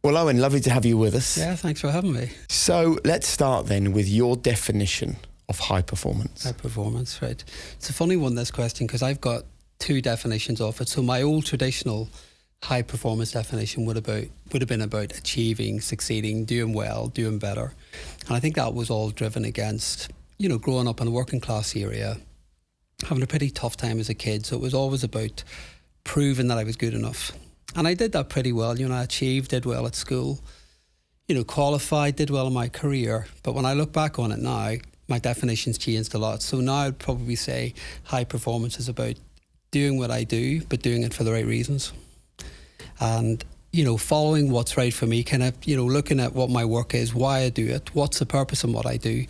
Well, Owen, lovely to have you with us. Yeah, thanks for having me. So let's start then with your definition of high performance. High performance, right. It's a funny one, this question, because I've got two definitions of it. So my old traditional high performance definition would have been about achieving, succeeding, doing well, doing better. And I think that was all driven against, growing up in a working class area, having a pretty tough time as a kid. So it was always about proving that I was good enough. And I did that pretty well. I achieved, did well at school, qualified, did well in my career. But when I look back on it now, my definition's changed a lot. So now I'd probably say high performance is about doing what I do, but doing it for the right reasons. And, following what's right for me, kind of, looking at what my work is, why I do it, what's the purpose in what I do,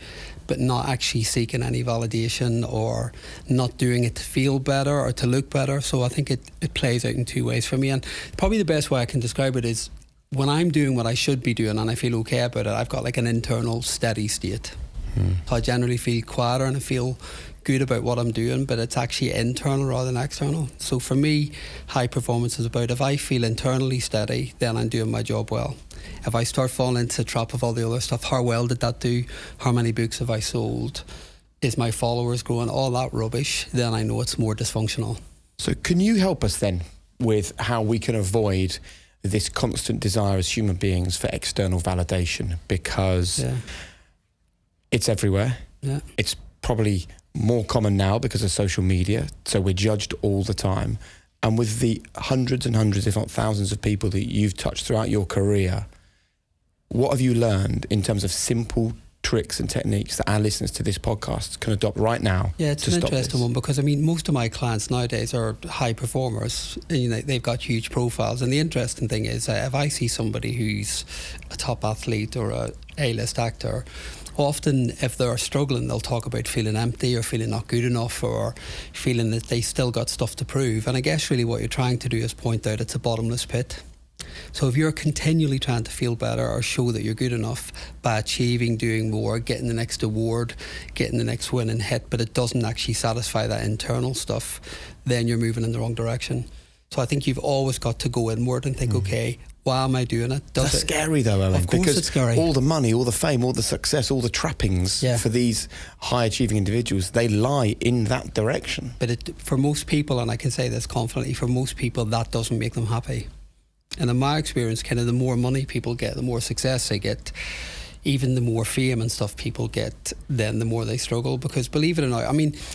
but not actually seeking any validation or not doing it to feel better or to look better. So I think it plays out in two ways for me. And probably the best way I can describe it is when I'm doing what I should be doing and I feel okay about it, I've got like an internal steady state. So I generally feel quieter and I feel good about what I'm doing, but it's actually internal rather than external. So for me, high performance is about if I feel internally steady, then I'm doing my job well. If I start falling into the trap of all the other stuff, how well did that do? How many books have I sold? Is my followers growing? All that rubbish, then I know it's more dysfunctional. So can you help us then with how we can avoid this constant desire as human beings for external validation? Because it's everywhere. Yeah. It's probably more common now because of social media, so we're judged all the time. And with the hundreds and hundreds, if not thousands of people that you've touched throughout your career, what have you learned in terms of simple tricks and techniques that our listeners to this podcast can adopt right now? Yeah, it's an interesting one because, most of my clients nowadays are high performers. They've got huge profiles. And the interesting thing is, if I see somebody who's a top athlete or a A-list actor, often if they're struggling, they'll talk about feeling empty or feeling not good enough or feeling that they still got stuff to prove. And I guess really what you're trying to do is point out it's a bottomless pit. So if you're continually trying to feel better or show that you're good enough by achieving, doing more, getting the next award, getting the next win and hit, but it doesn't actually satisfy that internal stuff, then you're moving in the wrong direction. So I think you've always got to go inward and think, okay, why am I doing it? That's scary though, Owen. Of course because it's scary. All the money, all the fame, all the success, all the trappings for these high achieving individuals, they lie in that direction. But for most people, and I can say this confidently, for most people that doesn't make them happy. And in my experience, kind of the more money people get, the more success they get, even the more fame and stuff people get, then the more they struggle. Because believe it or not,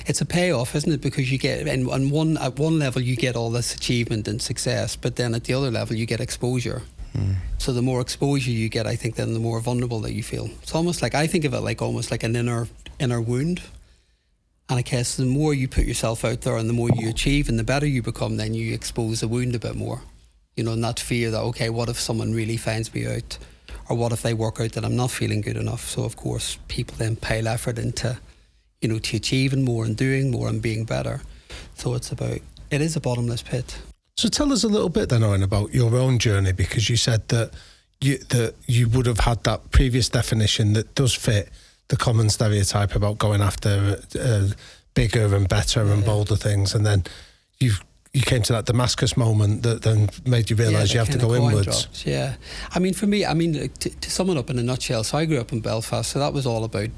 it's a payoff, isn't it? Because you get, at one level you get all this achievement and success, but then at the other level you get exposure. So the more exposure you get, I think, then the more vulnerable that you feel. It's almost like, I think of it like almost like an inner wound. And I guess the more you put yourself out there and the more you achieve and the better you become, then you expose the wound a bit more. And that fear that, okay, what if someone really finds me out? Or what if they work out that I'm not feeling good enough? So, of course, people then pile effort into, to achieving more and doing more and being better. So it is a bottomless pit. So tell us a little bit then, Owen, about your own journey, because you said that you would have had that previous definition that does fit the common stereotype about going after bigger and better and bolder things, and then you came to that Damascus moment that then made you realise you have to go inwards. Drops, yeah. For me, to sum it up in a nutshell, so I grew up in Belfast, so that was all about,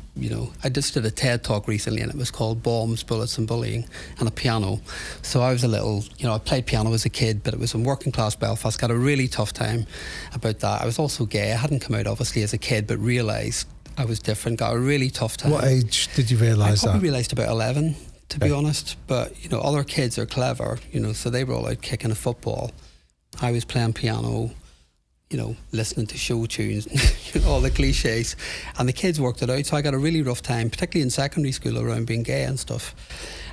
I just did a TED talk recently and it was called Bombs, Bullets and Bullying, and a piano. So I was a little, I played piano as a kid, but it was in working class Belfast, got a really tough time about that. I was also gay. I hadn't come out obviously as a kid, but realised I was different, got a really tough time. What age did you realise that? I probably realised about 11. To be honest, but other kids are clever, so they were all out kicking a football. I was playing piano, listening to show tunes, all the cliches, and the kids worked it out. So I got a really rough time, particularly in secondary school, around being gay and stuff.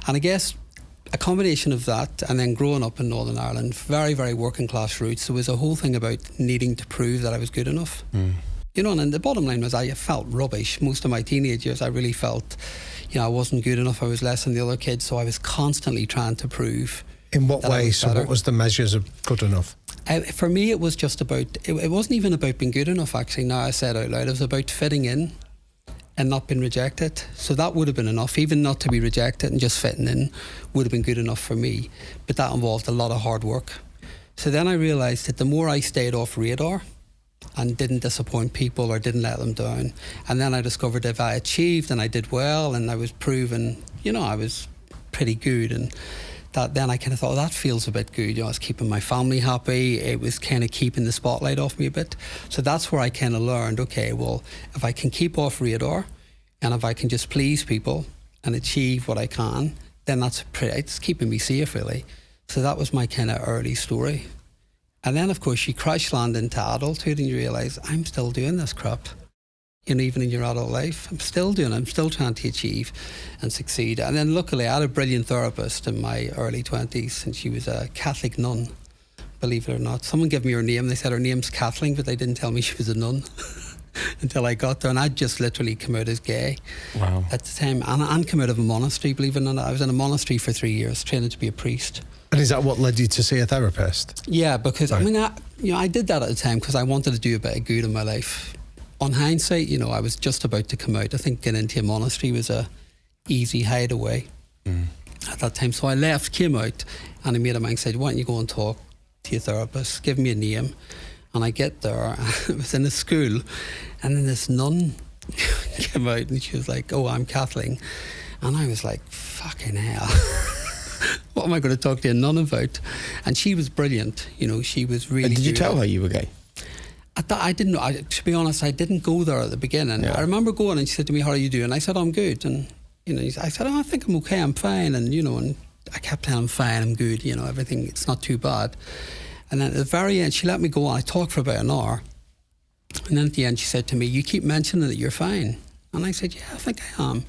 And I guess a combination of that and then growing up in Northern Ireland, very, very working class roots, there was a whole thing about needing to prove that I was good enough. And the bottom line was I felt rubbish. Most of my teenage years I really felt I wasn't good enough, I was less than the other kids, so I was constantly trying to prove. In what way? So what was the measures of good enough? For me, it was just about, it wasn't even about being good enough, actually, now I said out loud. It was about fitting in and not being rejected. So that would have been enough. Even not to be rejected and just fitting in would have been good enough for me. But that involved a lot of hard work. So then I realised that the more I stayed off radar, and didn't disappoint people or didn't let them down. And then I discovered if I achieved and I did well and I was proven, I was pretty good, and that then I kind of thought, that feels a bit good. I was keeping my family happy. It was kind of keeping the spotlight off me a bit. So that's where I kind of learned, okay, well, if I can keep off radar and if I can just please people and achieve what I can, then it's keeping me safe, really. So that was my kind of early story. And then, of course, you crash land into adulthood and you realise, I'm still doing this crap. Even in your adult life, I'm still trying to achieve and succeed. And then luckily, I had a brilliant therapist in my early 20s, and she was a Catholic nun, believe it or not. Someone gave me her name. They said her name's Kathleen, but they didn't tell me she was a nun until I got there. And I'd just literally come out as gay at the time. And come out of a monastery, believe it or not. I was in a monastery for 3 years, training to be a priest. And is that what led you to see a therapist? Yeah, because I did that at the time because I wanted to do a bit of good in my life. On hindsight, I was just about to come out. I think getting into a monastery was a easy hideaway at that time. So I left, came out, and a mate of mine said, why don't you go and talk to your therapist, give me a name. And I get there, it was in a school, and then this nun came out and she was like, oh, I'm Kathleen. And I was like, fucking hell. What am I going to talk to a nun about? And she was brilliant. She was really And did you tell her you were gay? I didn't know. To be honest, I didn't go there at the beginning. I remember going and she said to me, how are you doing? I said, I'm good. And, I said, I think I'm okay, I'm fine. And, and I kept saying, I'm fine, I'm good, everything, it's not too bad. And then at the very end, she let me go on. I talked for about an hour. And then at the end, she said to me, you keep mentioning that you're fine. And I said, yeah, I think I am.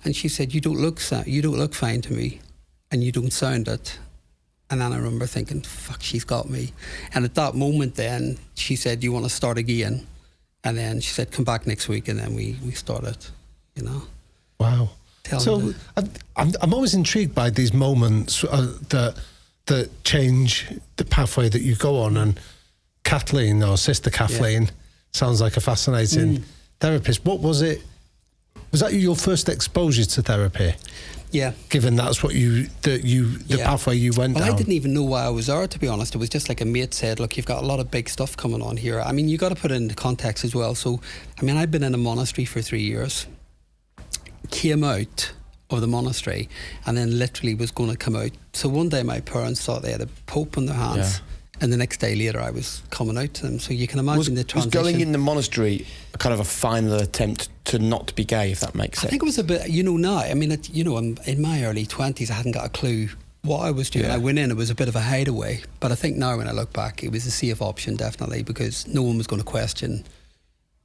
And she said, you don't look fine to me. And you don't sound it. And then I remember thinking, fuck, she's got me. And at that moment then, she said, you want to start again? And then she said, come back next week. And then we started, Wow. So I'm always intrigued by these moments that change the pathway that you go on. And Kathleen, or Sister Kathleen, sounds like a fascinating therapist. What was it? Was that your first exposure to therapy? Yeah. Given that's what the pathway you went down. I didn't even know why I was there, to be honest. It was just like a mate said, look, you've got a lot of big stuff coming on here. I mean, you got to put it into context as well. So, I'd been in a monastery for 3 years, came out of the monastery, and then literally was going to come out. So one day my parents thought they had a pope in their hands. Yeah. And the next day later, I was coming out to them. So you can imagine the transition. Was going in the monastery kind of a final attempt to not be gay, if that makes sense? I think it was a bit, now, in my early 20s, I hadn't got a clue what I was doing. Yeah. I went in, it was a bit of a hideaway. But I think now when I look back, it was a safe option, definitely, because no one was going to question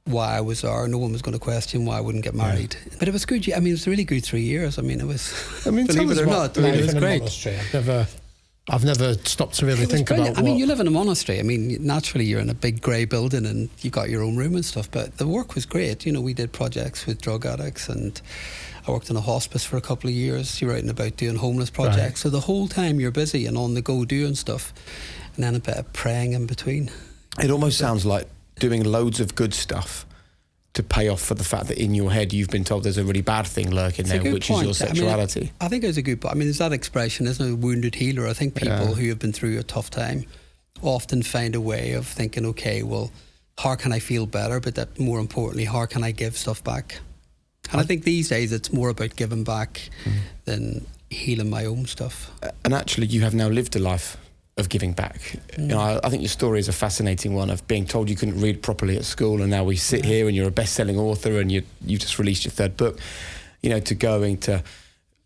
why I was there. No one was going to question why I wouldn't get married. Yeah. But it was good. It was a really good 3 years. It was, believe it or not, it was great. I've never stopped to really think about you live in a monastery. Naturally you're in a big grey building and you got your own room and stuff, but the work was great. We did projects with drug addicts, and I worked in a hospice for a couple of years. You're writing about doing homeless projects. Right. So the whole time you're busy and on the go doing stuff, and then a bit of praying in between. It almost sounds like doing loads of good stuff to pay off for the fact that in your head you've been told there's a really bad thing lurking there, which is your sexuality. I think it's a good point. There's that expression, isn't it, a wounded healer. I think people who have been through a tough time often find a way of thinking, okay, well, how can I feel better? But that more importantly, how can I give stuff back? And I think these days it's more about giving back than healing my own stuff. And actually you have now lived a life of giving back. I think your story is a fascinating one, of being told you couldn't read properly at school, and now we sit here and you're a best-selling author and you just released your third book, to going to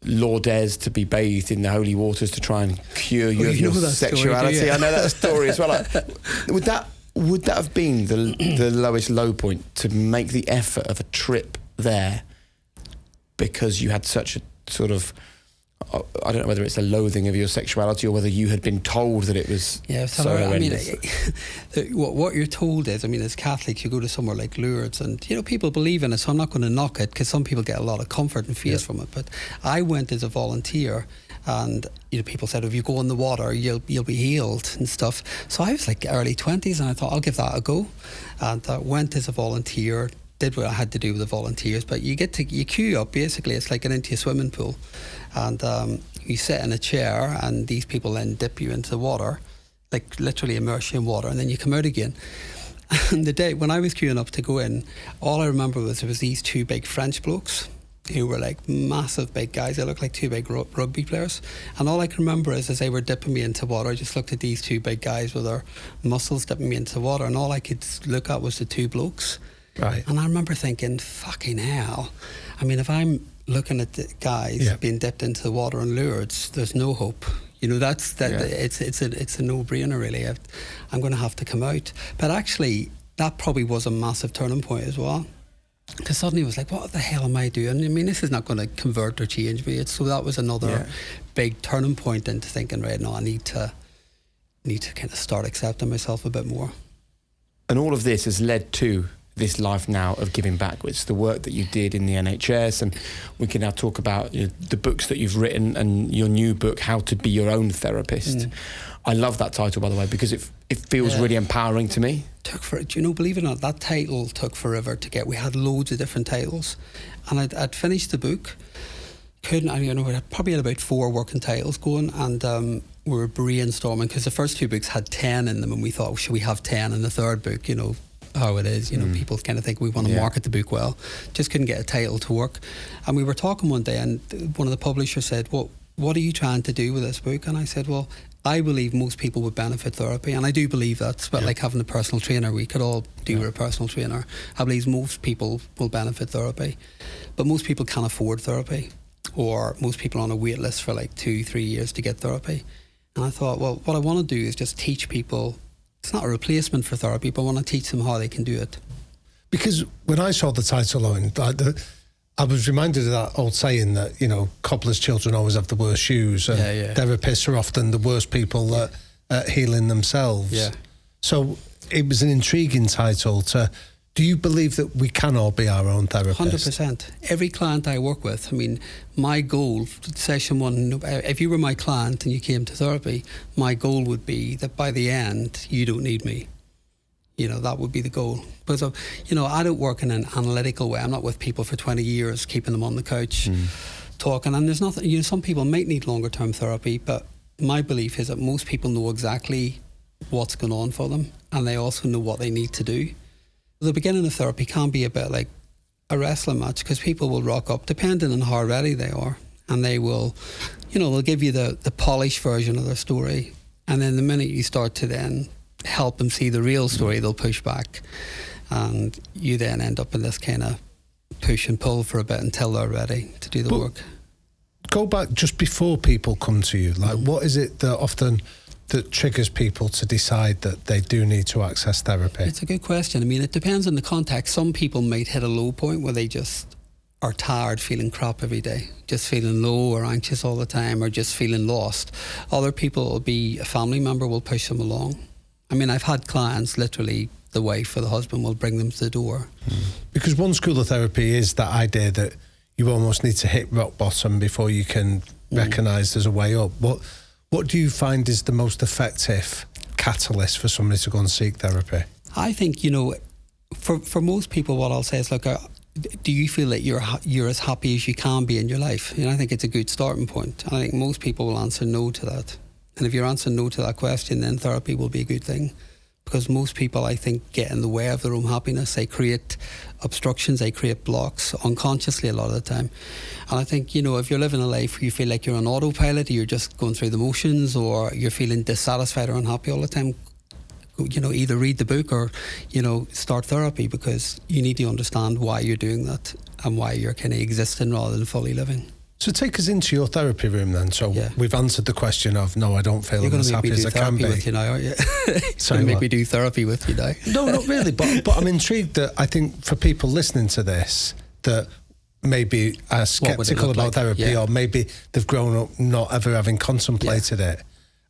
Lourdes to be bathed in the holy waters to try and cure your sexuality. Story, I know that story as well. Would that have been the lowest low point, to make the effort of a trip there because you had such a sort of, I don't know whether it's a loathing of your sexuality or whether you had been told that it was so horrendous. What you're told is, as Catholics, you go to somewhere like Lourdes and, people believe in it, so I'm not going to knock it, because some people get a lot of comfort and faith from it. But I went as a volunteer, and people said, if you go in the water, you'll be healed and stuff. So I was like early 20s, and I thought, I'll give that a go. And I went as a volunteer, did what I had to do with the volunteers, but you queue up, basically. It's like getting into a swimming pool, and you sit in a chair, and these people then dip you into the water, like literally immerse you in water, and then you come out again. And the day when I was queuing up to go in, all I remember was there was these two big French blokes who were like massive big guys. They looked like two big rugby players. And all I can remember is as they were dipping me into water, I just looked at these two big guys with their muscles dipping me into water, and all I could look at was the two blokes. Right. And I remember thinking, fucking hell. I mean, if I'm looking at the guys being dipped into the water and lured, there's no hope. You know, it's a no-brainer, really. I'm going to have to come out. But actually, that probably was a massive turning point as well. Because suddenly it was like, what the hell am I doing? I mean, this is not going to convert or change me. So that was another big turning point into thinking, right, no, I need to kind of start accepting myself a bit more. And all of this has led to this life now of giving back. It's the work that you did in the NHS, and we can now talk about the books that you've written and your new book, How to Be Your Own Therapist. I love that title, by the way, because it feels really empowering to me. Believe it or not, that title took forever to get. We had loads of different titles, and I'd finished the book. We probably had about 4 working titles going, and we were brainstorming because the first 2 books had 10 in them, and we thought, should we have 10 in the third book? You know how it is. People kind of think we want to market the book well. Just couldn't get a title to work, and we were talking one day, and one of the publishers said, "Well, what are you trying to do with this book?" And I said, "Well, I believe most people would benefit therapy," and I do believe that. It's about like having a personal trainer. We could all do with a personal trainer. I believe most people will benefit therapy, but most people can't afford therapy, or most people are on a wait list for like 2-3 years to get therapy. And I thought, well, what I want to do is just teach people. It's not a replacement for therapy, but I want to teach them how they can do it. Because when I saw the title, Owen, I was reminded of that old saying that, cobbler's children always have the worst shoes, and therapists are often the worst people at healing themselves. Yeah. So it was an intriguing title to... Do you believe that we can all be our own therapist? 100%. Every client I work with, I mean, my goal, session 1, if you were my client and you came to therapy, my goal would be that by the end, you don't need me. That would be the goal. Because, I don't work in an analytical way. I'm not with people for 20 years, keeping them on the couch, talking. And there's nothing, some people might need longer term therapy, but my belief is that most people know exactly what's going on for them, and they also know what they need to do. The beginning of therapy can be a bit like a wrestling match, because people will rock up, depending on how ready they are, and they will, they'll give you the polished version of their story. And then the minute you start to then help them see the real story, they'll push back. And you then end up in this kind of push and pull for a bit until they're ready to do the work. Go back just before people come to you. Like, what is it that triggers people to decide that they do need to access therapy? It's a good question. I mean, it depends on the context. Some people might hit a low point where they just are tired, feeling crap every day, just feeling low or anxious all the time, or just feeling lost. Other people will be a family member will push them along. I mean, I've had clients, literally the wife or the husband will bring them to the door. Because one school of therapy is that idea that you almost need to hit rock bottom before you can recognise there's a way up. What do you find is the most effective catalyst for somebody to go and seek therapy? I think, for most people, what I'll say is, look, do you feel that you're as happy as you can be in your life? I think it's a good starting point. I think most people will answer no to that. And if you're answering no to that question, then therapy will be a good thing. Because most people, I think, get in the way of their own happiness. They create obstructions, they create blocks unconsciously a lot of the time. And I think, if you're living a life where you feel like you're on autopilot, or you're just going through the motions, or you're feeling dissatisfied or unhappy all the time, either read the book or, start therapy, because you need to understand why you're doing that and why you're kind of existing rather than fully living. So take us into your therapy room then. So we've answered the question of, no, I don't feel as happy as I can be. You're going to make me do therapy with you now, aren't you? You're going to make me do therapy with you now. No, not really. But I'm intrigued that I think for people listening to this that maybe are sceptical about therapy, or maybe they've grown up not ever having contemplated it,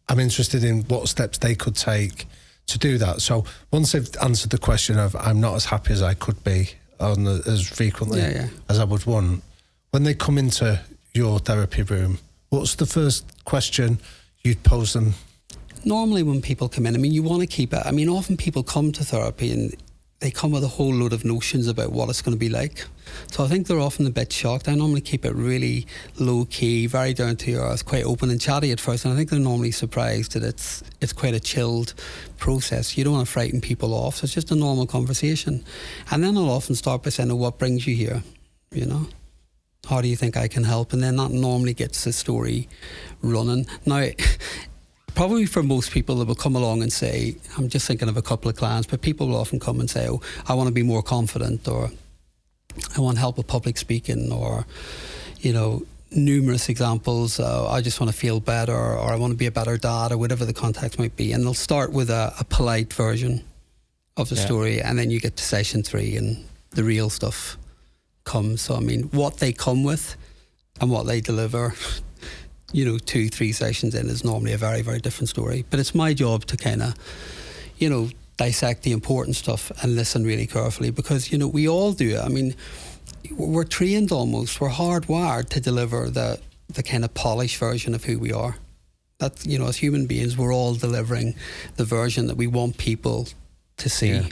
I'm interested in what steps they could take to do that. So once they've answered the question of, I'm not as happy as I could be as frequently as I would want, when they come into your therapy room, what's the first question you'd pose them? Normally when people come in, you want to keep it. Often people come to therapy and they come with a whole load of notions about what it's going to be like. So I think they're often a bit shocked. I normally keep it really low key, very down to earth, quite open and chatty at first, and I think they're normally surprised that it's quite a chilled process. You don't want to frighten people off, so it's just a normal conversation. And then I'll often start by saying, oh, what brings you here? You know, how do you think I can help? And then that normally gets the story running. Now, probably for most people, they will come along and say, I'm just thinking of a couple of clients, but people will often come and say, oh, I want to be more confident, or I want help with public speaking, or, you know, numerous examples. I just want to feel better, or I want to be a better dad, or whatever the context might be. And they'll start with a polite version of the story, and then you get to session 3 and the real stuff comes. So, I mean, what they come with and what they deliver, you know, 2-3 sessions in is normally a very, very different story. But it's my job to kind of, you know, dissect the important stuff and listen really carefully, because, you know, we all do it. I mean, we're trained almost, we're hardwired to deliver the kind of polished version of who we are. That, you know, as human beings, we're all delivering the version that we want people to see. Yeah.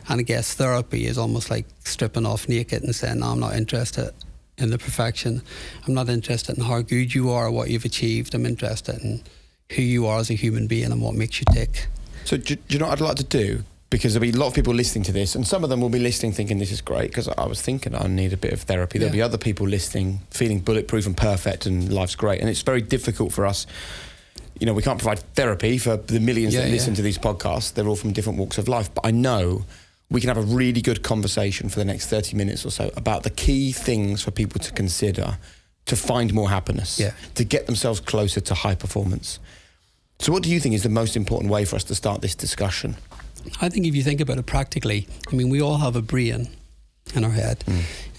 And I guess therapy is almost like stripping off naked and saying, no, I'm not interested in the perfection. I'm not interested in how good you are or what you've achieved. I'm interested in who you are as a human being and what makes you tick. So do you know what I'd like to do? Because there'll be a lot of people listening to this, and some of them will be listening thinking this is great, because I was thinking I need a bit of therapy. There'll be other people listening feeling bulletproof and perfect and life's great. And it's very difficult for us. You know, we can't provide therapy for the millions that listen to these podcasts. They're all from different walks of life. But I know we can have a really good conversation for the next 30 minutes or so about the key things for people to consider to find more happiness, to get themselves closer to high performance. So what do you think is the most important way for us to start this discussion? I think if you think about it practically, I mean, we all have a brain in our head,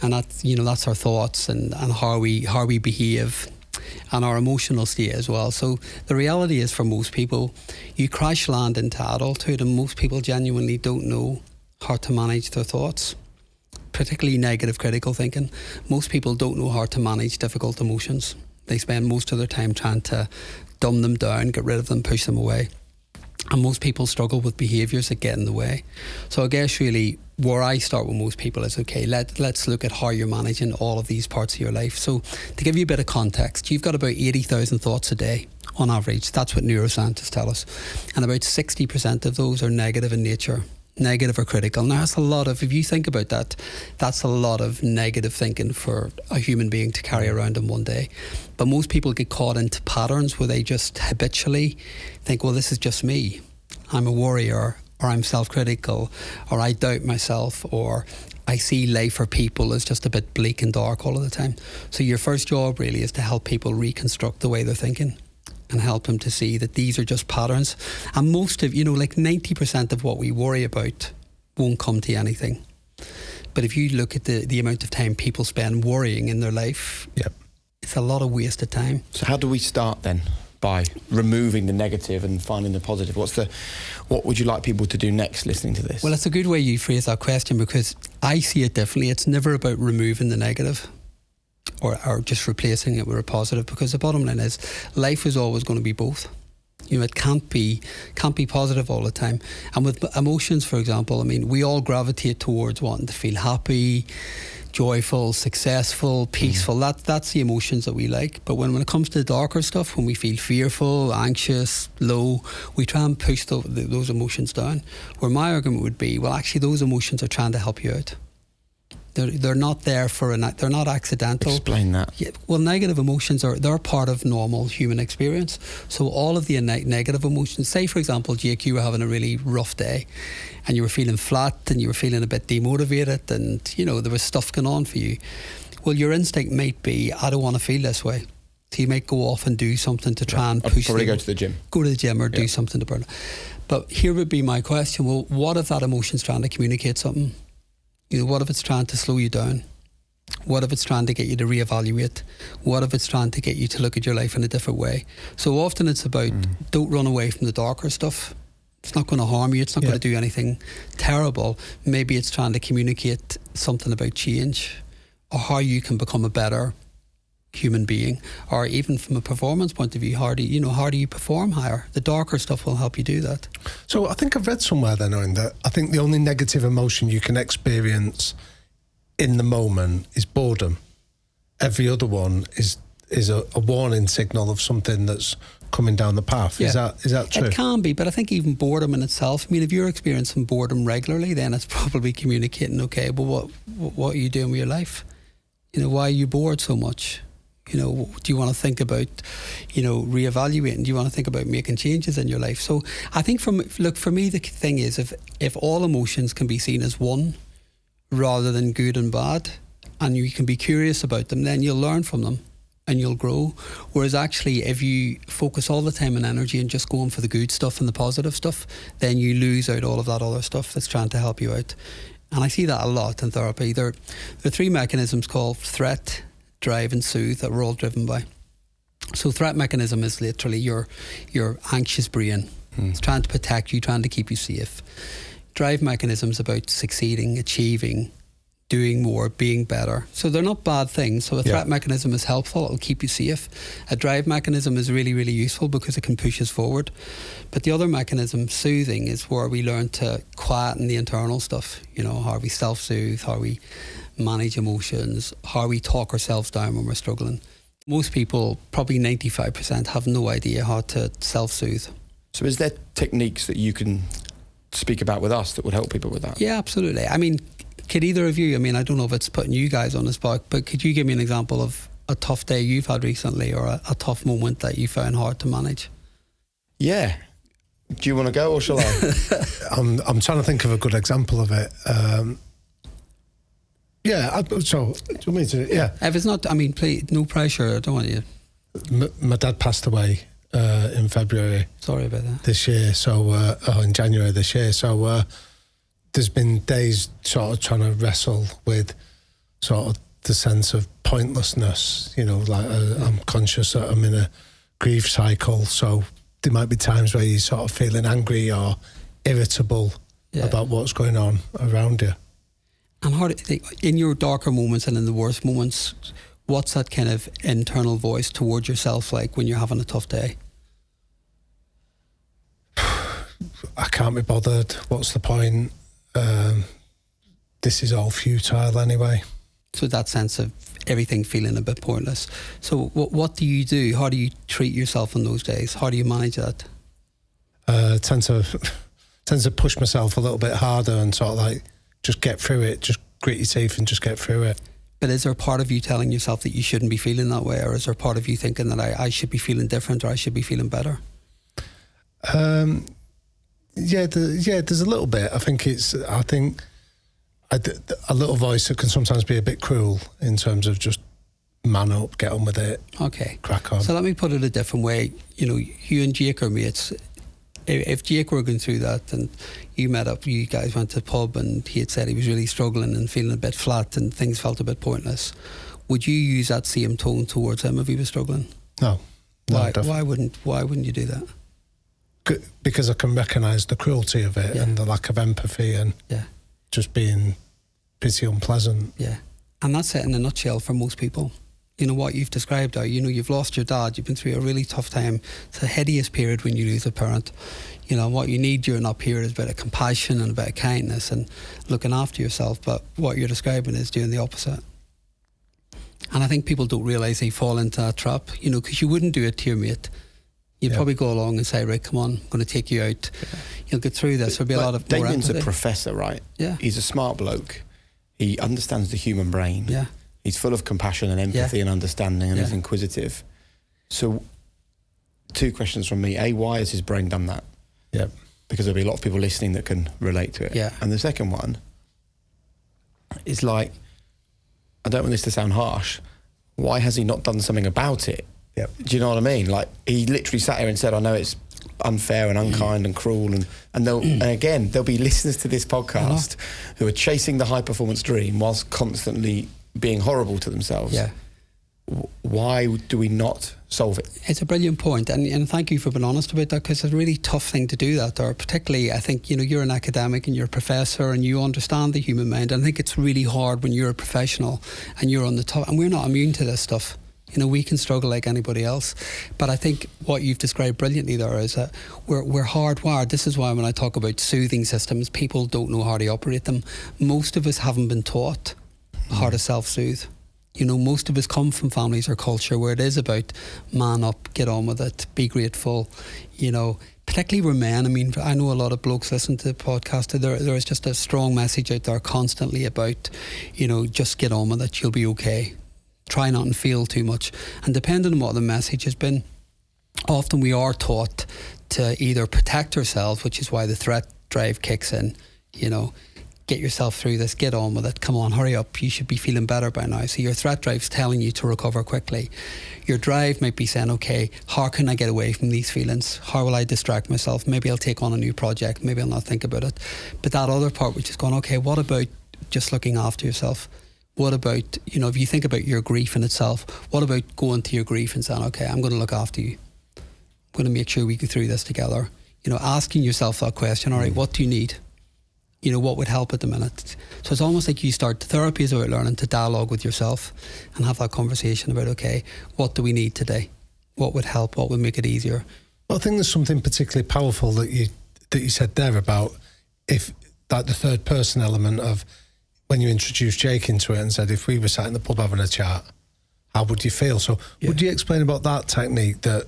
and that's, you know, that's our thoughts and how we behave, and our emotional state as well. So the reality is, for most people, you crash land into adulthood, and most people genuinely don't know how to manage their thoughts, particularly negative critical thinking. Most people don't know how to manage difficult emotions. They spend most of their time trying to dumb them down, get rid of them, push them away. And most people struggle with behaviours that get in the way. So I guess really where I start with most people is, okay, let's look at how you're managing all of these parts of your life. So to give you a bit of context, you've got about 80,000 thoughts a day on average. That's what neuroscientists tell us. And about 60% of those are negative in nature. Negative or critical. Now, that's a lot of, if you think about that, that's a lot of negative thinking for a human being to carry around in one day. But most people get caught into patterns where they just habitually think, well, this is just me. I'm a worrier, or I'm self-critical, or I doubt myself, or I see life or people as just a bit bleak and dark all of the time. So your first job really is to help people reconstruct the way they're thinking, and help them to see that these are just patterns. And most of, you know, like 90% of what we worry about won't come to anything. But if you look at the amount of time people spend worrying in their life, it's a lot of wasted time. So how do we start then? By removing the negative and finding the positive. What would you like people to do next listening to this? Well, it's a good way you phrase that question, because I see it differently. It's never about removing the negative or just replacing it with a positive, because the bottom line is life is always going to be both. You know, it can't be positive all the time. And with emotions, for example, I mean, we all gravitate towards wanting to feel happy, joyful, successful, peaceful. That's the emotions that we like. But when it comes to the darker stuff, when we feel fearful, anxious, low, we try and push those emotions down. Where my argument would be, well, actually, those emotions are trying to help you out. They're not there they're not accidental. Explain that. Yeah, well, negative emotions they're part of normal human experience. So all of the negative emotions, say for example, Jake, you were having a really rough day and you were feeling flat and you were feeling a bit demotivated, and you know there was stuff going on for you. Well, your instinct might be, I don't want to feel this way. So you might go off and do something to try and push. Probably go to the gym. Go to the gym or do something to burn it. But here would be my question. Well, what if that emotion's trying to communicate something? You know, what if it's trying to slow you down? What if it's trying to get you to reevaluate? What if it's trying to get you to look at your life in a different way? So often it's about don't run away from the darker stuff. It's not going to harm you. It's not going to do anything terrible. Maybe it's trying to communicate something about change, or how you can become a better human being, or even from a performance point of view, how do you perform higher? The darker stuff will help you do that. So I think I've read somewhere then, Owen, that I think the only negative emotion you can experience in the moment is boredom. Every other one is a warning signal of something that's coming down the path. Yeah. Is that true? It can be, but I think even boredom in itself, I mean, if you're experiencing boredom regularly, then it's probably communicating, okay, but what are you doing with your life? Why are you bored so much? Do you want to think about, reevaluating? Do you want to think about making changes in your life? So I think for me, the thing is, if all emotions can be seen as one rather than good and bad, and you can be curious about them, then you'll learn from them and you'll grow. Whereas actually, if you focus all the time and energy and just going for the good stuff and the positive stuff, then you lose out all of that other stuff that's trying to help you out. And I see that a lot in therapy. There are 3 mechanisms called threat, drive and soothe that we're all driven by. So threat mechanism is literally your anxious brain. It's trying to protect you, trying to keep you safe. Drive mechanism is about succeeding, achieving, doing more, being better. So they're not bad things. So a threat mechanism is helpful. It'll keep you safe. A drive mechanism is really, really useful because it can push us forward. But the other mechanism, soothing, is where we learn to quieten the internal stuff. How we self-soothe, how we manage emotions, how we talk ourselves down when we're struggling. Most people, probably 95%, have no idea how to self-soothe. So is there techniques that you can speak about with us that would help people with that? Yeah, absolutely. I mean, could either of you, I don't know if it's putting you guys on the spot, but could you give me an example of a tough day you've had recently, or a tough moment that you found hard to manage? Yeah. Do you want to go, or shall I? I'm trying to think of a good example of it. So do you want me to? Yeah. If it's not, please, no pressure. I don't want you. My dad passed away in February. Sorry about that. This year, in January this year. So there's been days sort of trying to wrestle with sort of the sense of pointlessness. I'm conscious that I'm in a grief cycle. So there might be times where you're sort of feeling angry or irritable about what's going on around you. And in your darker moments and in the worst moments, what's that kind of internal voice towards yourself like when you're having a tough day? I can't be bothered. What's the point? This is all futile anyway. So that sense of everything feeling a bit pointless. So what do you do? How do you treat yourself in those days? How do you manage that? Tend to push myself a little bit harder and sort of like just get through it, just grit your teeth and just get through it. But is there part of you telling yourself that you shouldn't be feeling that way, or is there part of you thinking that I should be feeling different, or I should be feeling better? There's a little bit. I think a little voice that can sometimes be a bit cruel in terms of just man up, get on with it, crack on. So let me put it a different way. You and Jake are mates. If Jake were going through that and you met up, you guys went to the pub and he had said he was really struggling and feeling a bit flat and things felt a bit pointless, would you use that same tone towards him if he was struggling? No. Why wouldn't you do that? Because I can recognise the cruelty of it and the lack of empathy and just being pretty unpleasant. Yeah. And that's it in a nutshell for most people. What you've described are, you've lost your dad, you've been through a really tough time. It's a hideous period when you lose a parent. What you need during that period is a bit of compassion and a bit of kindness and looking after yourself. But what you're describing is doing the opposite. And I think people don't realise they fall into that trap, because you wouldn't do it to your mate. You'd probably go along and say, right, come on, I'm going to take you out. You'll get through this. There'll be a lot of more Damien's empathy. a professor, right? Yeah. He's a smart bloke. He understands the human brain. Yeah. He's full of compassion and empathy and understanding, and he's inquisitive. So 2 questions from me. A, why has his brain done that? Yeah. Because there'll be a lot of people listening that can relate to it. Yeah. And the second one is like, I don't want this to sound harsh, why has he not done something about it? Yep. Do you know what I mean? Like, he literally sat here and said, I know it's unfair and unkind and cruel, and again, there'll be listeners to this podcast who are chasing the high performance dream whilst constantly being horrible to themselves. Yeah. Why do we not solve it? It's a brilliant point, and thank you for being honest about that, because it's a really tough thing to do that. Or particularly, I think, you're an academic and you're a professor and you understand the human mind. And I think it's really hard when you're a professional and you're on the top, and we're not immune to this stuff. You know, we can struggle like anybody else. But I think what you've described brilliantly there is that we're hardwired. This is why when I talk about soothing systems, people don't know how to operate them. Most of us haven't been taught how to self-soothe. You know, most of us come from families or culture where it is about man up, get on with it, be grateful, you know, particularly we're men. I mean, I know a lot of blokes listen to the podcast. There is just a strong message out there constantly about, you know, just get on with it, you'll be okay. Try not and feel too much. And depending on what the message has been, often we are taught to either protect ourselves, which is why the threat drive kicks in, you know, get yourself through this, get on with it, come on, hurry up, you should be feeling better by now. So your threat drive's telling you to recover quickly. Your drive might be saying, okay, how can I get away from these feelings? How will I distract myself? Maybe I'll take on a new project, maybe I'll not think about it. But that other part which is going, okay, what about just looking after yourself? What about, you know, if you think about your grief in itself, what about going to your grief and saying, okay, I'm going to look after you. I'm going to make sure we go through this together. You know, asking yourself that question, all right, what do you need? You know, what would help at the minute? So it's almost like you start, therapy is about learning to dialogue with yourself and have that conversation about, okay, what do we need today? What would help? What would make it easier? Well, I think there's something particularly powerful that you said there about if that the third person element of when you introduced Jake into it and said, if we were sat in the pub having a chat, how would you feel? So would you explain about that technique that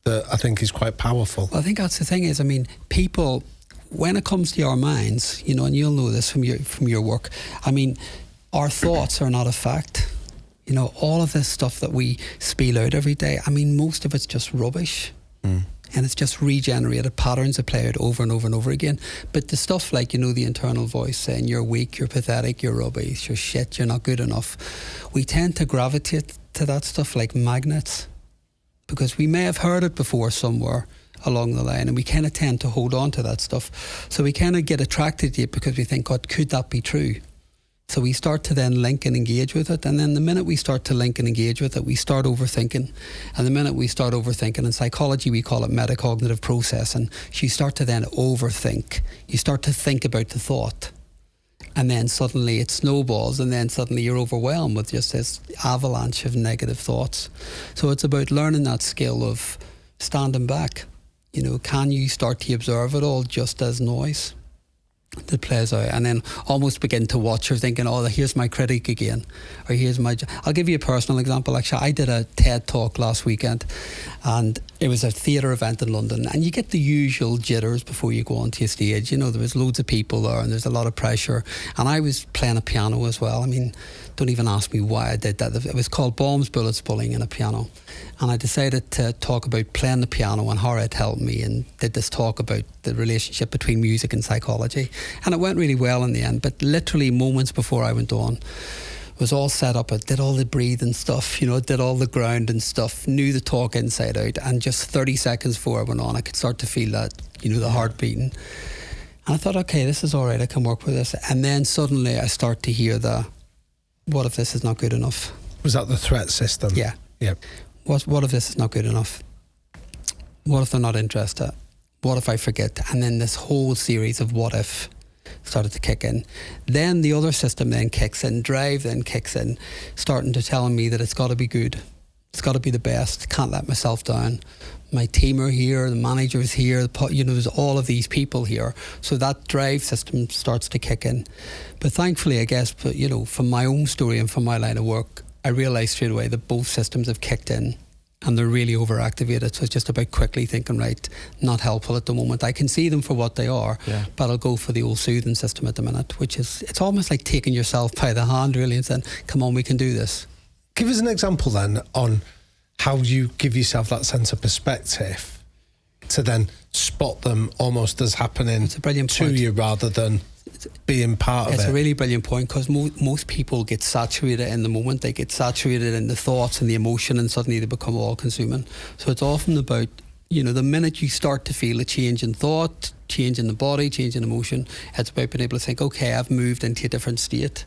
I think is quite powerful? Well, I think that's the thing is, I mean, people, when it comes to our minds, you know, and you'll know this from your work, I mean, our thoughts are not a fact. You know, all of this stuff that we spiel out every day, I mean, most of it's just rubbish. And it's just regenerated patterns that play out over and over and over again. But the stuff like, you know, the internal voice saying you're weak, you're pathetic, you're rubbish, you're shit, you're not good enough, we tend to gravitate to that stuff like magnets because we may have heard it before somewhere along the line, and we kind of tend to hold on to that stuff. So we kind of get attracted to it because we think, God, could that be true? So we start to then link and engage with it, and then the minute we start to link and engage with it, we start overthinking. And the minute we start overthinking, in psychology we call it metacognitive processing, so you start to then overthink. You start to think about the thought, and then suddenly it snowballs, and then suddenly you're overwhelmed with just this avalanche of negative thoughts. So it's about learning that skill of standing back. You know, can you start to observe it all just as noise that plays out, and then almost begin to watch her thinking, oh, here's my critic again, or here's my... I'll give you a personal example. Actually, I did a TED talk last weekend, and it was a theatre event in London, and you get the usual jitters before you go onto a stage. You know, there was loads of people there and there's a lot of pressure, and I was playing a piano as well. I mean, don't even ask me why I did that. It was called Bombs, Bullets, Bullying and a Piano, and I decided to talk about playing the piano and how it helped me, and did this talk about the relationship between music and psychology, and it went really well in the end. But literally moments before I went on, was all set up. I did all the breathing stuff, you know, did all the grounding stuff, knew the talk inside out, and just 30 seconds before I went on, I could start to feel that, you know, the heart beating. And I thought, okay, this is all right, I can work with this. And then suddenly I start to hear what if this is not good enough? Was that the threat system? Yeah. Yep. What if this is not good enough? What if they're not interested? What if I forget? And then this whole series of what if started to kick in. Then the other system then kicks in, drive then kicks in, starting to tell me that it's got to be good. It's got to be the best. Can't let myself down. My team are here, the manager's here, you know, there's all of these people here. So that drive system starts to kick in. But thankfully, I guess, you know, from my own story and from my line of work, I realised straight away that both systems have kicked in and they're really overactivated. So it's just about quickly thinking, right, not helpful at the moment. I can see them for what they are, but I'll go for the old soothing system at the minute, which is, it's almost like taking yourself by the hand really and saying, come on, we can do this. Give us an example then on how you give yourself that sense of perspective to then spot them almost as happening to you rather than being part of it. It's a really brilliant point, because most people get saturated in the moment. They get saturated in the thoughts and the emotion, and suddenly they become all-consuming. So it's often about, you know, the minute you start to feel a change in thought, change in the body, change in emotion, it's about being able to think, okay, I've moved into a different state.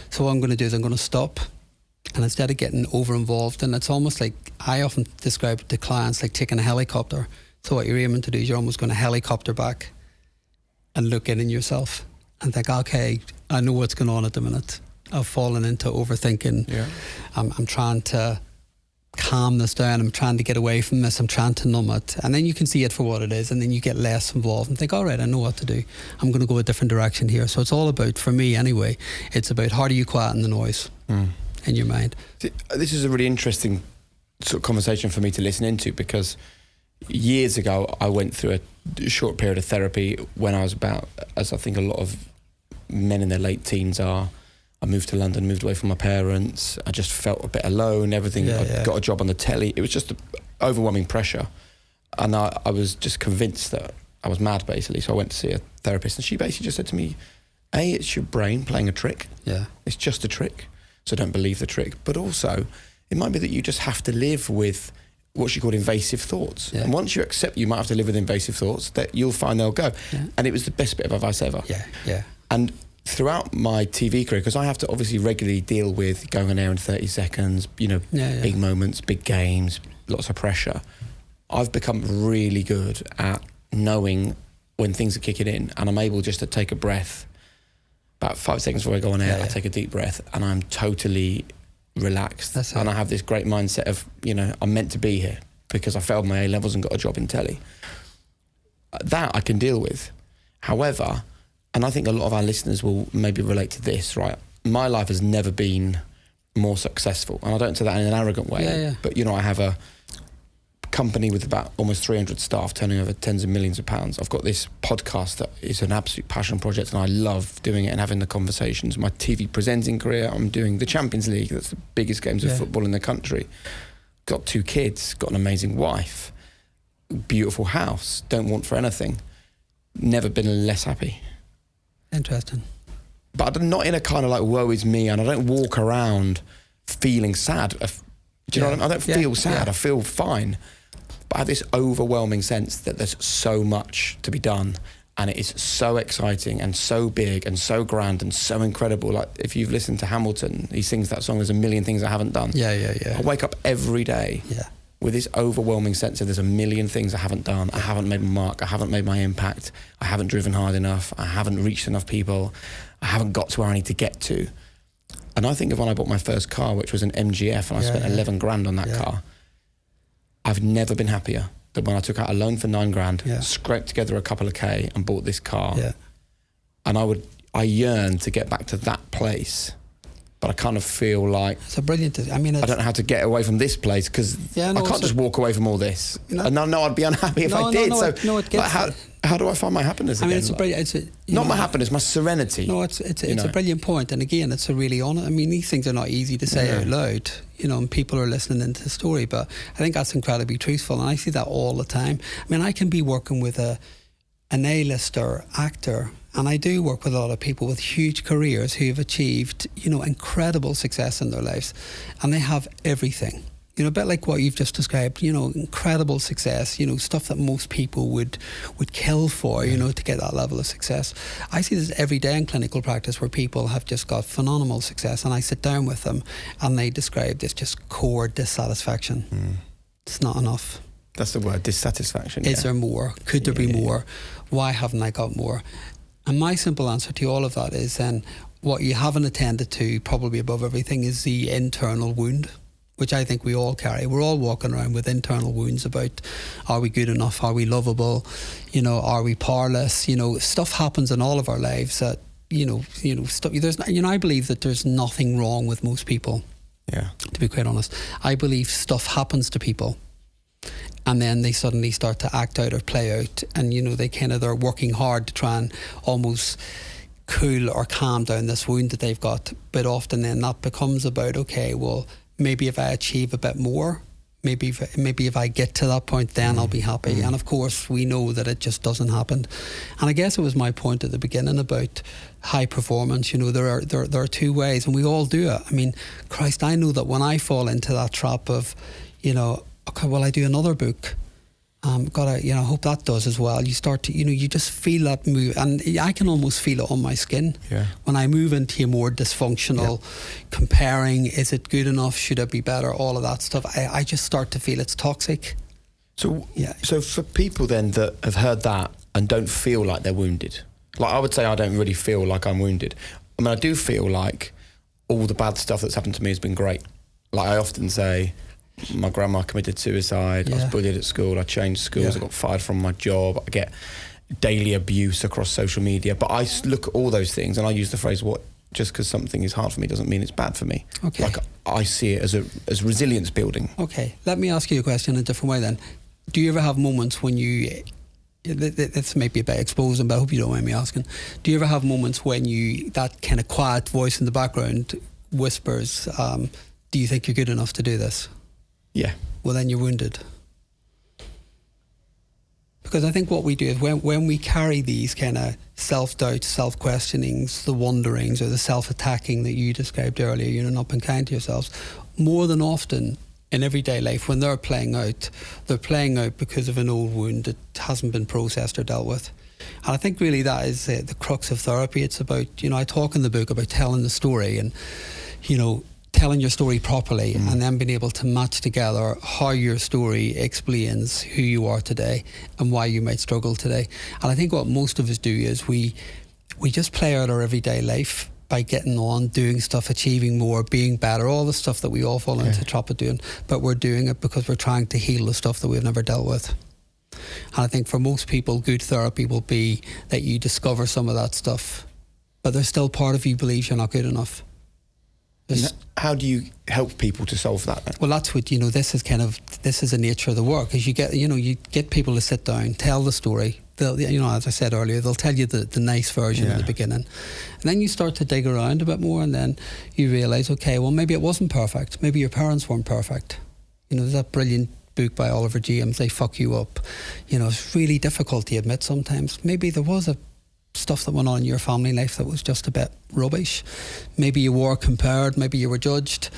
So what I'm going to do is I'm going to stop. And instead of getting over-involved, and it's almost like, I often describe it to clients like taking a helicopter. So what you're aiming to do is you're almost going to helicopter back and look in yourself and think, okay, I know what's going on at the minute. I've fallen into overthinking. Yeah. I'm trying to calm this down. I'm trying to get away from this. I'm trying to numb it. And then you can see it for what it is. And then you get less involved and think, all right, I know what to do. I'm going to go a different direction here. So it's all about, for me anyway, it's about how do you quieten the noise in your mind. This is a really interesting sort of conversation for me to listen into, because years ago I went through a short period of therapy when I was about, as I think a lot of men in their late teens are. I moved to London, moved away from my parents. I just felt a bit alone, everything. I got a job on the telly. It was just overwhelming pressure. And I was just convinced that I was mad, basically. So I went to see a therapist, and she basically just said to me, A, it's your brain playing a trick. Yeah. It's just a trick. So don't believe the trick. But also, it might be that you just have to live with what she called invasive thoughts. Yeah. And once you accept you might have to live with invasive thoughts, that you'll find they'll go. Yeah. And it was the best bit of advice ever. Yeah. And throughout my TV career, because I have to obviously regularly deal with going on air in 30 seconds, big moments, big games, lots of pressure, I've become really good at knowing when things are kicking in, and I'm able just to take a breath. About 5 seconds before I go on air, I take a deep breath and I'm totally relaxed. And I have this great mindset of, I'm meant to be here because I failed my A-levels and got a job in telly. That I can deal with. However, and I think a lot of our listeners will maybe relate to this, right? My life has never been more successful. And I don't say that in an arrogant way. But, I have a company with about almost 300 staff turning over tens of millions of pounds. I've got this podcast that is an absolute passion project, and I love doing it and having the conversations. My TV presenting career, I'm doing the Champions League. That's the biggest games of football in the country. Got 2 kids, got an amazing wife, beautiful house, don't want for anything. Never been less happy. Interesting. But I'm not in a kind of like woe is me, and I don't walk around feeling sad. Do you know what I mean? I don't feel sad. I feel fine. But I have this overwhelming sense that there's so much to be done, and it is so exciting and so big and so grand and so incredible. Like if you've listened to Hamilton, he sings that song, There's a Million Things I Haven't Done. I wake up every day with this overwhelming sense of there's a million things I haven't done. I haven't made my mark. I haven't made my impact. I haven't driven hard enough. I haven't reached enough people. I haven't got to where I need to get to. And I think of when I bought my first car, which was an MGF, and I spent 11 grand on that car. I've never been happier than when I took out a loan for 9 grand, scraped together a couple of K and bought this car. And I yearn to get back to that place. But I kind of feel like it's a brilliant. I don't know how to get away from this place, because I can't just walk away from all this. And I know I'd be unhappy if I did. How do I find my happiness again? It's a brilliant. My happiness, my serenity. No, it's a brilliant point. And again, it's a really honest. These things are not easy to say out loud. And people are listening into the story. But I think that's incredibly truthful, and I see that all the time. I can be working with an A-lister actor. And I do work with a lot of people with huge careers who have achieved, incredible success in their lives. And they have everything. A bit like what you've just described, incredible success, stuff that most people would kill for, to get that level of success. I see this every day in clinical practice where people have just got phenomenal success, and I sit down with them and they describe this just core dissatisfaction. It's not enough. That's the word, dissatisfaction. Is there more? Could there be more? Why haven't I got more? And my simple answer to all of that is then what you haven't attended to, probably above everything, is the internal wound, which I think we all carry. We're all walking around with internal wounds about, are we good enough? Are we lovable? Are we powerless? Stuff happens in all of our lives that, stuff. I believe that there's nothing wrong with most people. Yeah. To be quite honest, I believe stuff happens to people, and then they suddenly start to act out or play out, and they're working hard to try and almost cool or calm down this wound that they've got. But often then that becomes about, okay, well, maybe if I achieve a bit more, maybe if I get to that point, then I'll be happy. And of course we know that it just doesn't happen. And I guess it was my point at the beginning about high performance. There are 2 ways, and we all do it. Christ, I know that when I fall into that trap of, okay, well, I do another book. I hope that does as well. You start to, you just feel that move, and I can almost feel it on my skin. When I move into a more dysfunctional, comparing, is it good enough? Should it be better? All of that stuff. I just start to feel it's toxic. So for people then that have heard that and don't feel like they're wounded, like I would say I don't really feel like I'm wounded. I do feel like all the bad stuff that's happened to me has been great. Like I often say, my grandma committed suicide. I was bullied at school. I changed schools. I got fired from my job. I get daily abuse across social media. But I look at all those things and I use the phrase, just because something is hard for me doesn't mean it's bad for me. Okay. Like, I see it as resilience building. Okay. Let me ask you a question in a different way then. Do you ever have moments when you... This might be a bit exposing, but I hope you don't mind me asking. Do you ever have moments when that kind of quiet voice in the background whispers, do you think you're good enough to do this? Yeah. Well, then you're wounded. Because I think what we do is when we carry these kind of self-doubt, self-questionings, the wonderings or the self-attacking that you described earlier, not being kind to yourselves, more than often in everyday life, when they're playing out because of an old wound that hasn't been processed or dealt with. And I think really that is the crux of therapy. It's about, I talk in the book about telling the story and, telling your story properly and then being able to match together how your story explains who you are today and why you might struggle today. And I think what most of us do is we just play out our everyday life by getting on, doing stuff, achieving more, being better, all the stuff that we all fall into the trap of doing, but we're doing it because we're trying to heal the stuff that we've never dealt with. And I think for most people, good therapy will be that you discover some of that stuff, but there's still part of you believes you're not good enough. How do you help people to solve that then? Well, that's what, this is the nature of the work, is you get people to sit down, tell the story. They'll, as I said earlier, they'll tell you the nice version at the beginning. And then you start to dig around a bit more and then you realise, okay, well, maybe it wasn't perfect. Maybe your parents weren't perfect. There's that brilliant book by Oliver James, They Fuck You Up. It's really difficult to admit sometimes. Maybe there was stuff that went on in your family life that was just a bit rubbish. Maybe you were compared, maybe you were judged,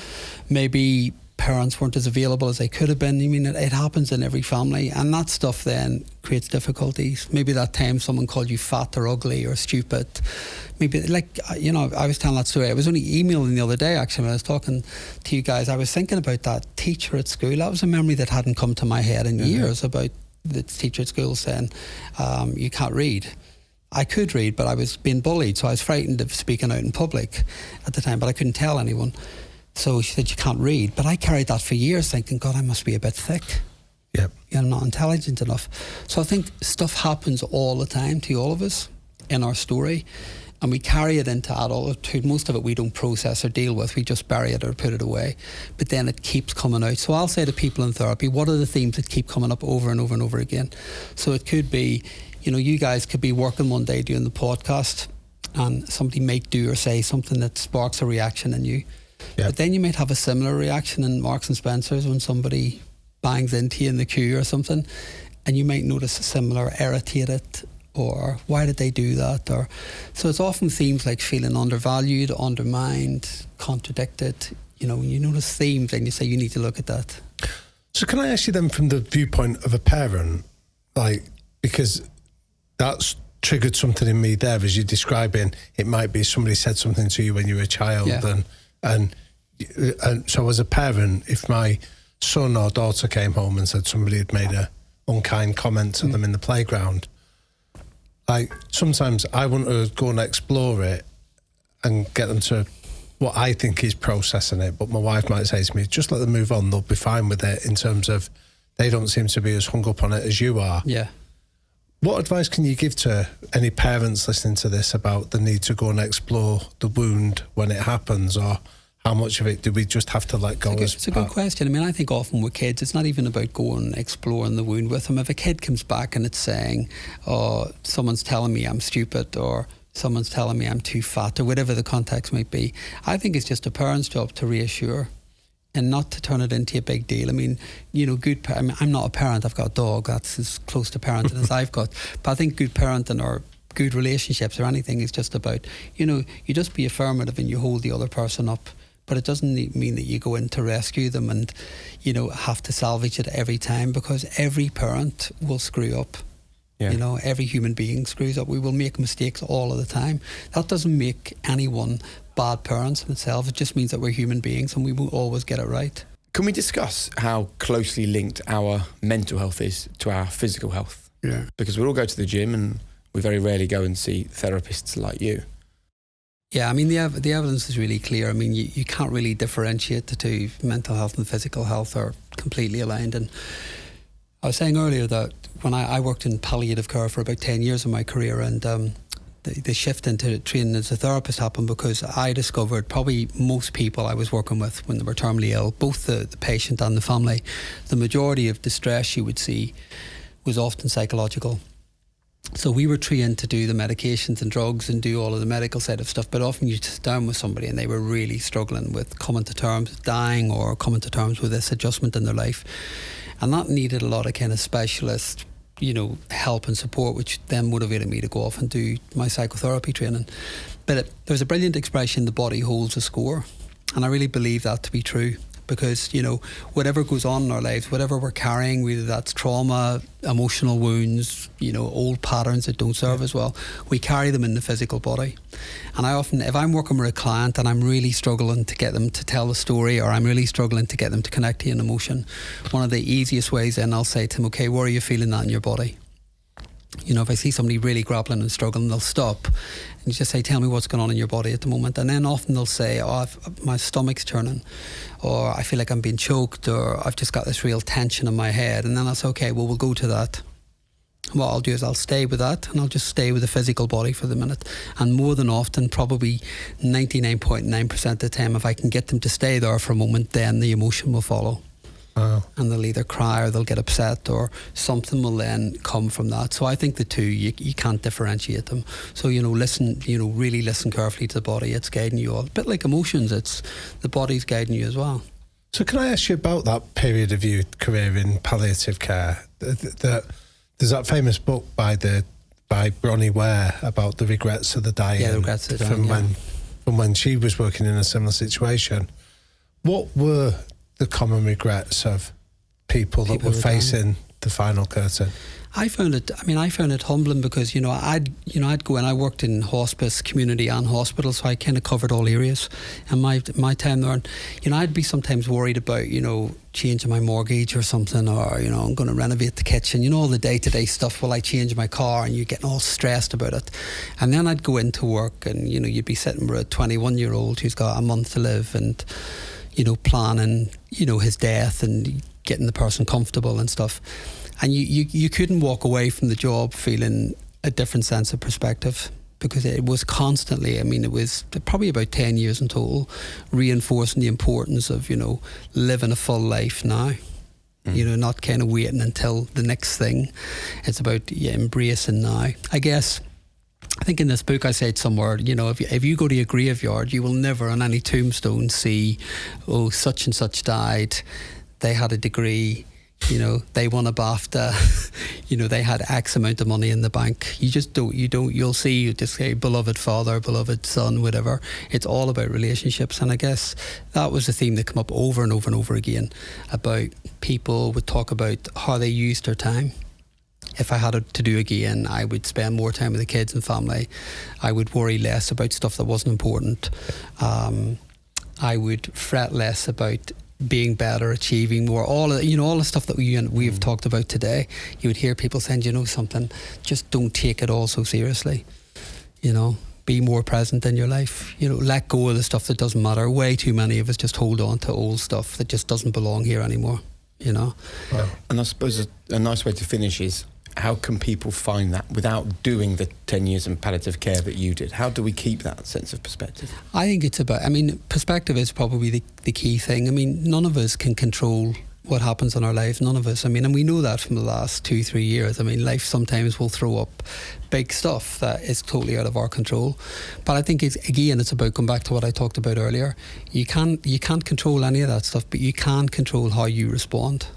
maybe parents weren't as available as they could have been. It happens in every family, and that stuff then creates difficulties. Maybe that time someone called you fat or ugly or stupid. Maybe, I was telling that story. I was only emailing the other day, actually, when I was talking to you guys. I was thinking about that teacher at school. That was a memory that hadn't come to my head in years, about the teacher at school saying, you can't read. I could read, but I was being bullied, so I was frightened of speaking out in public at the time, but I couldn't tell anyone. So she said, you can't read. But I carried that for years thinking, God, I must be a bit thick. Yep. I'm not intelligent enough. So I think stuff happens all the time to all of us in our story, and we carry it into adulthood. Most of it we don't process or deal with. We just bury it or put it away. But then it keeps coming out. So I'll say to people in therapy, what are the themes that keep coming up over and over and over again? So it could be, you guys could be working one day doing the podcast and somebody might do or say something that sparks a reaction in you. Yep. But then you might have a similar reaction in Marks and Spencer's when somebody bangs into you in the queue or something, and you might notice a similar irritated or why did they do that? Or so it's often themes like feeling undervalued, undermined, contradicted. When you notice themes and you say you need to look at that. So can I ask you then from the viewpoint of a parent, because that's triggered something in me there as you're describing. It might be somebody said something to you when you were a child, and so as a parent, if my son or daughter came home and said somebody had made a unkind comment to them in the playground, sometimes I want to go and explore it and get them to what I think is processing it, but my wife might say to me, just let them move on, they'll be fine with it, in terms of they don't seem to be as hung up on it as you are. Yeah. What advice can you give to any parents listening to this about the need to go and explore the wound when it happens, or how much of it do we just have to let go? It's a good question. I think often with kids, it's not even about going exploring the wound with them. If a kid comes back and it's saying, oh, someone's telling me I'm stupid, or someone's telling me I'm too fat, or whatever the context might be, I think it's just a parent's job to reassure and not to turn it into a big deal. I'm not a parent, I've got a dog, that's as close to parenting as I've got. But I think good parenting or good relationships or anything is just about, you just be affirmative and you hold the other person up. But it doesn't mean that you go in to rescue them and, have to salvage it every time, because every parent will screw up. Yeah. Every human being screws up. We will make mistakes all of the time. That doesn't make anyone bad parents themselves. It just means that we're human beings and we won't always get it right. Can we discuss how closely linked our mental health is to our physical health? Yeah. Because we all go to the gym and we very rarely go and see therapists like you. Yeah, I mean, the evidence is really clear. I mean, you can't really differentiate the two. Mental health and physical health are completely aligned. And I was saying earlier that when I worked in palliative care for about 10 years of my career, and the shift into training as a therapist happened because I discovered probably most people I was working with when they were terminally ill, both the patient and the family, the majority of distress you would see was often psychological. So we were trained to do the medications and drugs and do all of the medical side of stuff, but often you'd sit down with somebody and they were really struggling with coming to terms with dying or coming to terms with this adjustment in their life. And that needed a lot of kind of specialist, help and support, which then motivated me to go off and do my psychotherapy training. But there's a brilliant expression, the body holds a score. And I really believe that to be true because, whatever goes on in our lives, whatever we're carrying, whether that's trauma, emotional wounds, old patterns that don't serve us well, we carry them in the physical body. And I often, if I'm working with a client and I'm really struggling to get them to tell a story, or I'm really struggling to get them to connect to an emotion, one of the easiest ways then I'll say to them, okay, where are you feeling that in your body? If I see somebody really grappling and struggling, they'll stop and just say, tell me what's going on in your body at the moment. And then often they'll say, my stomach's turning, or I feel like I'm being choked, or I've just got this real tension in my head. And then I'll say, okay, well, we'll go to that. What I'll do is I'll stay with that, and I'll just stay with the physical body for the minute. And more than often, probably 99.9% of the time, if I can get them to stay there for a moment, then the emotion will follow. Wow. And they'll either cry or they'll get upset, or something will then come from that. So I think the two, you can't differentiate them. So, listen, really listen carefully to the body. It's guiding you all. A bit like emotions, it's the body's guiding you as well. So can I ask you about that period of your career in palliative care? There's that famous book by Bronnie Ware about the regrets of the dying. Yeah, the regrets of the dying, from when she was working in a similar situation. What were the common regrets of people that were facing the final curtain? I found it humbling because, I'd go in, I worked in hospice, community and hospital, so I kind of covered all areas. And my time there, I'd be sometimes worried about, changing my mortgage or something, or, I'm going to renovate the kitchen, all the day-to-day stuff. Will I change my car? And you're getting all stressed about it. And then I'd go into work and, you'd be sitting with a 21-year-old who's got a month to live and, planning, his death and getting the person comfortable and stuff. And you couldn't walk away from the job feeling a different sense of perspective, because it was constantly, it was probably about 10 years in total, reinforcing the importance of, living a full life now. Not kind of waiting until the next thing. It's about embracing now. I think in this book I said somewhere, if you go to a graveyard, you will never on any tombstone see, oh, such and such died, they had a degree, they won a BAFTA, they had X amount of money in the bank. You just don't, you'll see, you just say beloved father, beloved son, whatever. It's all about relationships. And I guess that was the theme that came up over and over and over again, about people would talk about how they used their time. If I had it to do again, I would spend more time with the kids and family. I would worry less about stuff that wasn't important. I would fret less about being better, achieving more. All the stuff that we've talked about today. You would hear people saying, something, just don't take it all so seriously. Be more present in your life. Let go of the stuff that doesn't matter. Way too many of us just hold on to old stuff that just doesn't belong here anymore. Wow. And I suppose a nice way to finish is, how can people find that without doing the 10 years in palliative care that you did? How do we keep that sense of perspective? I think it's about, perspective is probably the key thing. None of us can control what happens in our lives, none of us. And we know that from the last 2-3 years. Life sometimes will throw up big stuff that is totally out of our control. But I think it's about going back to what I talked about earlier. You can't control any of that stuff, but you can control how you respond.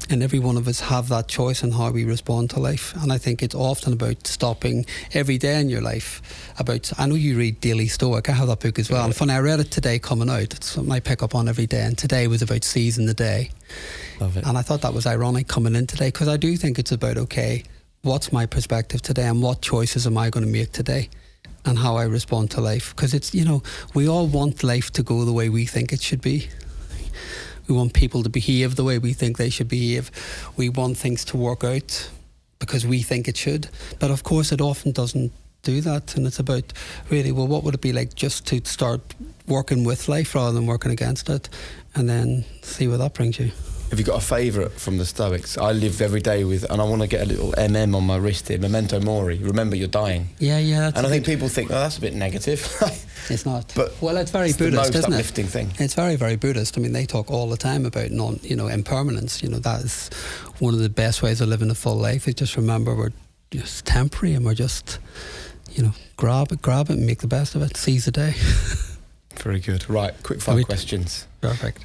And every one of us have that choice in how we respond to life. And I think it's often about stopping every day in your life. I know you read Daily Stoic. I have that book as well. And funny, I read it today coming out. It's something I pick up on every day. And today was about seizing the day. Love it. And I thought that was ironic coming in today, because I do think it's about, okay, what's my perspective today and what choices am I going to make today? And how I respond to life. Because it's, we all want life to go the way we think it should be. We want people to behave the way we think they should behave. We want things to work out because we think it should. But of course it often doesn't do that. And it's about really, well, what would it be like just to start working with life rather than working against it, and then see where that brings you. Have you got a favourite from the Stoics? I live every day with, and I want to get a little MM on my wrist here, memento mori, remember you're dying. Yeah. And I think people think, oh, that's a bit negative. It's not. But well, it's very it's Buddhist, the most isn't uplifting thing. It's very, very Buddhist. I mean, they talk all the time about impermanence. That is one of the best ways of living a full life. Is just remember we're just temporary, and we're just, grab it and make the best of it. Seize the day. Very good. Right, quick fire questions. Perfect.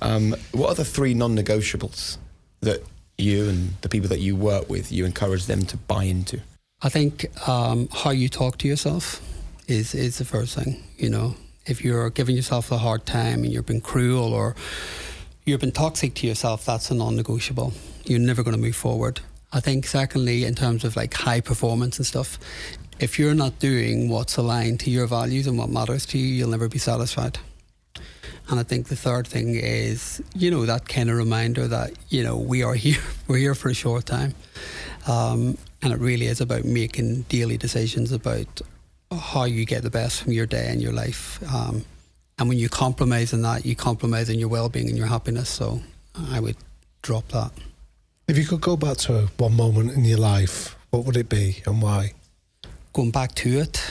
What are the 3 non-negotiables that you and the people that you work with, you encourage them to buy into? I think how you talk to yourself is the first thing. If you're giving yourself a hard time and you're being cruel or you've been toxic to yourself, that's a non-negotiable. You're never going to move forward. I think secondly, in terms of like high performance and stuff, if you're not doing what's aligned to your values and what matters to you, you'll never be satisfied. And I think the third thing is, that kind of reminder that, we are here, we're here for a short time. And it really is about making daily decisions about how you get the best from your day and your life. And when you compromise in that, you compromise in your well-being and your happiness. So I would drop that. If you could go back to one moment in your life, what would it be and why? Going back to it,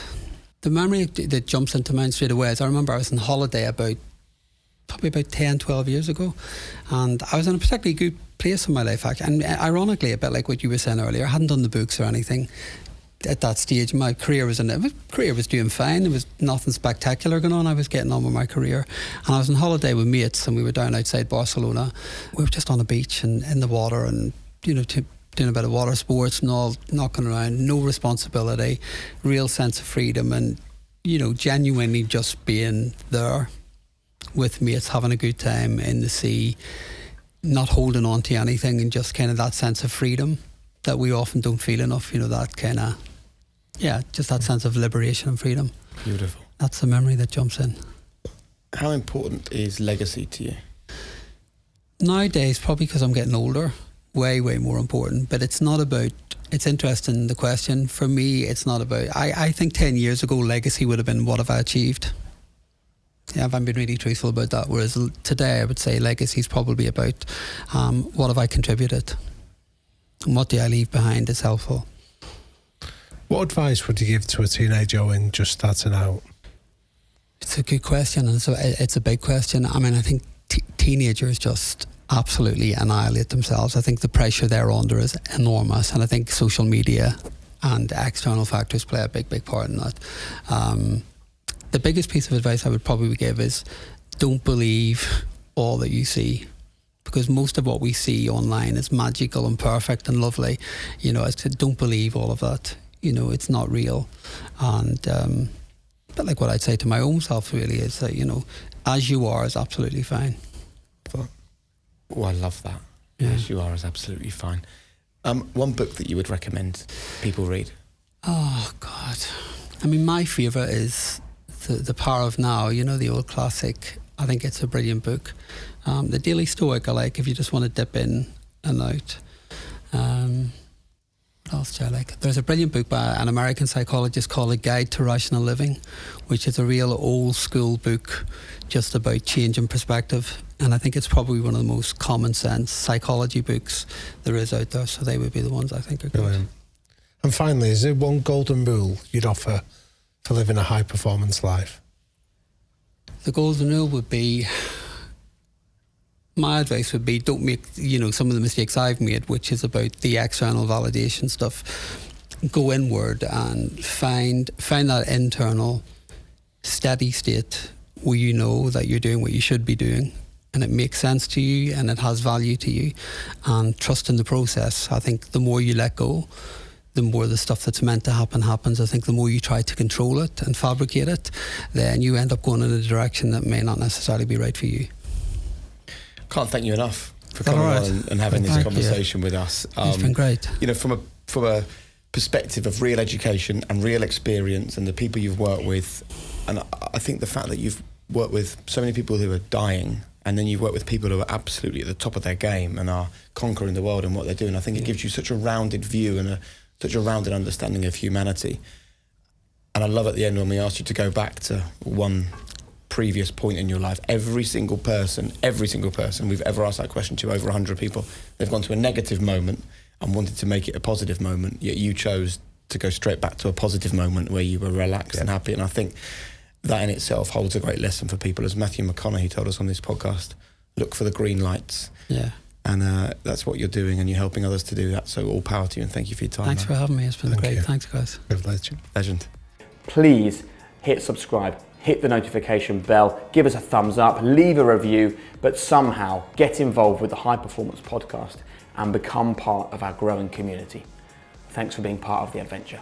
the memory that jumps into mind straight away is I remember I was on holiday probably about 10, 12 years ago, and I was in a particularly good place in my life, actually. And ironically, a bit like what you were saying earlier, I hadn't done the books or anything at that stage. My career was doing fine. There was nothing spectacular going on. I was getting on with my career, and I was on holiday with mates, and we were down outside Barcelona. We were just on the beach and in the water, and doing a bit of water sports and all, knocking around, no responsibility, real sense of freedom, and genuinely just being there with mates, having a good time in the sea, not holding on to anything, and just kind of that sense of freedom that we often don't feel enough. That kind of, just that sense of liberation and freedom. Beautiful. That's the memory that jumps in. How important is legacy to you? Nowadays, probably because I'm getting older, way more important. But it's not about, it's interesting, the question. For me, it's not about, I think 10 years ago, legacy would have been what have I achieved? Yeah, if I'm being really truthful about that. Whereas today, I would say legacy is probably about what have I contributed? And what do I leave behind that's helpful? What advice would you give to a teenage Owen just starting out? It's a good question, and it's a big question. I mean, I think teenagers just absolutely annihilate themselves. I think the pressure they're under is enormous, and I think social media and external factors play a big part in that. The biggest piece of advice I would probably give is don't believe all that you see, because most of what we see online is magical and perfect and lovely. I said, don't believe all of that. It's not real. And but like what I'd say to my own self really is that, as you are is absolutely fine. Oh, I love that. Yeah. As you are is absolutely fine. One book that you would recommend people read? Oh, God. I mean, my favourite is The Power of Now, the old classic. I think it's a brilliant book. The Daily Stoic I like if you just want to dip in and out. What else do I like? There's a brilliant book by an American psychologist called A Guide to Rational Living, which is a real old school book just about change in perspective. And I think it's probably one of the most common sense psychology books there is out there. So they would be the ones I think are good. Brilliant. And finally, is there one golden rule you'd offer for living a high performance life? The golden rule would be, my advice would be, don't make some of the mistakes I've made, which is about the external validation stuff. Go inward and find that internal steady state where you know that you're doing what you should be doing and it makes sense to you and it has value to you, and trust in the process. I think the more you let go, the more the stuff that's meant to happen happens. I think the more you try to control it and fabricate it, then you end up going in a direction that may not necessarily be right for you. Can't thank you enough for coming on and having this conversation with us. It's been great. From a perspective of real education and real experience and the people you've worked with, and I think the fact that you've worked with so many people who are dying, and then you've worked with people who are absolutely at the top of their game and are conquering the world and what they're doing. I think it gives you such a rounded view and such a rounded understanding of humanity. And I love at the end when we asked you to go back to one previous point in your life. Every single person we've ever asked that question to, over 100 people, they've gone to a negative moment and wanted to make it a positive moment, yet you chose to go straight back to a positive moment where you were relaxed and happy. And I think that in itself holds a great lesson for people. As Matthew McConaughey told us on this podcast, look for the green lights. Yeah. And that's what you're doing, and you're helping others to do that. So all power to you, and thank you for your time. Thanks for having me. It's been great. Thanks, guys. Privilege. Legend. Please hit subscribe, hit the notification bell, give us a thumbs up, leave a review, but somehow get involved with the High Performance Podcast and become part of our growing community. Thanks for being part of the adventure.